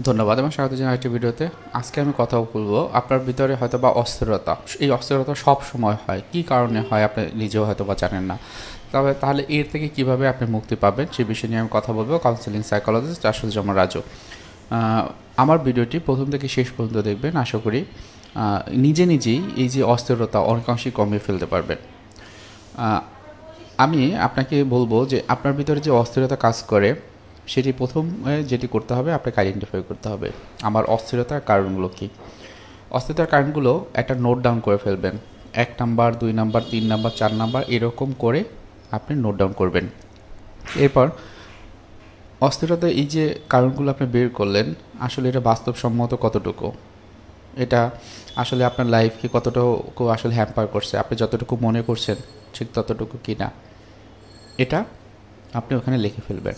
ধন্যবাদ এবং স্বাগত জানাই একটি ভিডিওতে। আজকে আমি কথা বলবো আপনার ভিতরে হয়তোবা অস্থিরতা। এই অস্থিরতা সব সময় হয়, কী কারণে হয় আপনি নিজেও হয়তোবা জানেন না। তাহলে এর থেকে কিভাবে আপনি মুক্তি পাবেন সে বিষয় নিয়ে আমি কথা বলবো কাউন্সেলিং সাইকোলজিস্ট আশুজ্জামান রাজু। আমার ভিডিওটি প্রথম থেকে শেষ পর্যন্ত দেখবেন, আশা করি নিজেই এই যে অস্থিরতা অনেকাংশেই কমিয়ে ফেলতে পারবেন। আমি আপনাকে বলবো যে আপনার ভিতরে যে অস্থিরতা কাজ করে সেটি প্রথমে যেটি করতে হবে আপনাকে আইডেন্টিফাই করতে হবে আমার অস্থিরতার কারণগুলো কী। অস্থিরতার কারণগুলো একটা নোট ডাউন করে ফেলবেন, 1 নাম্বার 2 নাম্বার 3 নাম্বার 4 নাম্বার এরকম করে আপনি নোট ডাউন করবেন। এরপর অস্থিরতা এই যে কারণগুলো আপনি বের করলেন, আসলে এটা বাস্তবসম্মত কতটুকু, এটা আসলে আপনার লাইফকে কতটুকু আসলে হ্যাম্পার করছে, আপনি যতটুকু মনে করছেন ঠিক ততটুকু কি না, এটা আপনি ওখানে লিখে ফেলবেন।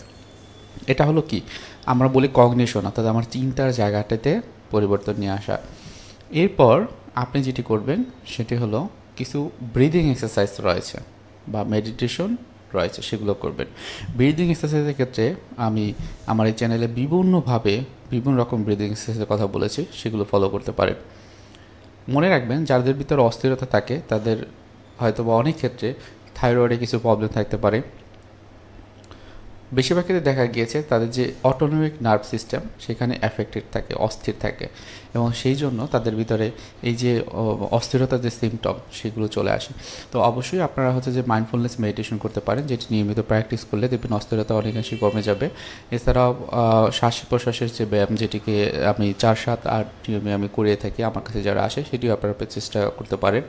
এটা হলো কি আমরা বলি কগনিশন, অর্থাৎ আমার চিন্তার জায়গাটাতে পরিবর্তন নিয়ে আসা। এরপর আপনি যেটি করবেন সেটি হলো কিছু ব্রিদিং এক্সারসাইজ রয়েছে বা মেডিটেশন রয়েছে, সেগুলো করবেন। ব্রিদিং এক্সারসাইজের ক্ষেত্রে আমি আমার এই চ্যানেলে বিভিন্ন রকম ব্রিদিং এক্সারসাইজের কথা বলেছি, সেগুলো ফলো করতে পারেন। মনে রাখবেন যাদের ভিতরে অস্থিরতা থাকে তাদের হয়তো বা অনেক ক্ষেত্রে থাইরয়েডে কিছু প্রবলেম থাকতে পারে। বেশিরভাগ ক্ষেত্রে দেখা গিয়েছে তাদের যে অটোনমিক নার্ভ সিস্টেম সেখানে অ্যাফেক্টেড থাকে, অস্থির থাকে, এবং সেই জন্য তাদের ভিতরে এই যে অস্থিরতার যে সিমটম সেগুলো চলে আসে। তো অবশ্যই আপনারা হচ্ছে যে মাইন্ডফুলনেস মেডিটেশন করতে পারেন, যেটি নিয়মিত প্র্যাকটিস করলে দেখবেন অস্থিরতা অনেকাংশই কমে যাবে। এছাড়াও শ্বাস প্রশ্বাসের যে ব্যায়াম, যেটিকে আমি 4-7-8 নিয়মে আমি করিয়ে থাকি, আমার কাছে যারা আসে সেটিও আপনারা চেষ্টা করতে পারেন।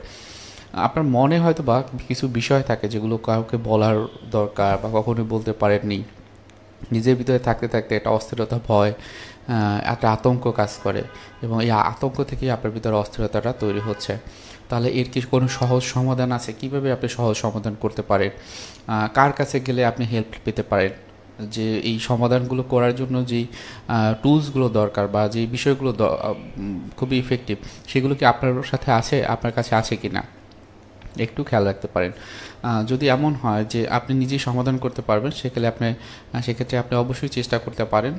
আপনার মনে হয়তো বা কিছু বিষয় থাকে যেগুলো কাউকে বলার দরকার বা কখনোই বলতে পারেননি, নিজের ভিতরে থাকতে থাকতে একটা অস্থিরতা, ভয়, একটা আতঙ্ক কাজ করে, এবং এই আতঙ্ক থেকেই আপনার ভিতরে অস্থিরতাটা তৈরি হচ্ছে। তাহলে এর কি কোনো সহজ সমাধান আছে? কিভাবে আপনি সহজ সমাধান করতে পারেন? কার কাছে গেলে আপনি হেল্প পেতে পারেন? যে এই সমাধানগুলো করার জন্য যেই টুলসগুলো দরকার বা যেই বিষয়গুলো খুবই ইফেক্টিভ, সেগুলো কি আপনার সাথে আছে, আপনার কাছে আছে কি না একটু খেয়াল রাখতে পারেন। যদি এমন হয় যে আপনি নিজেই সমাধান করতে পারবেন, সেক্ষেত্রে আপনি অবশ্যই চেষ্টা করতে পারেন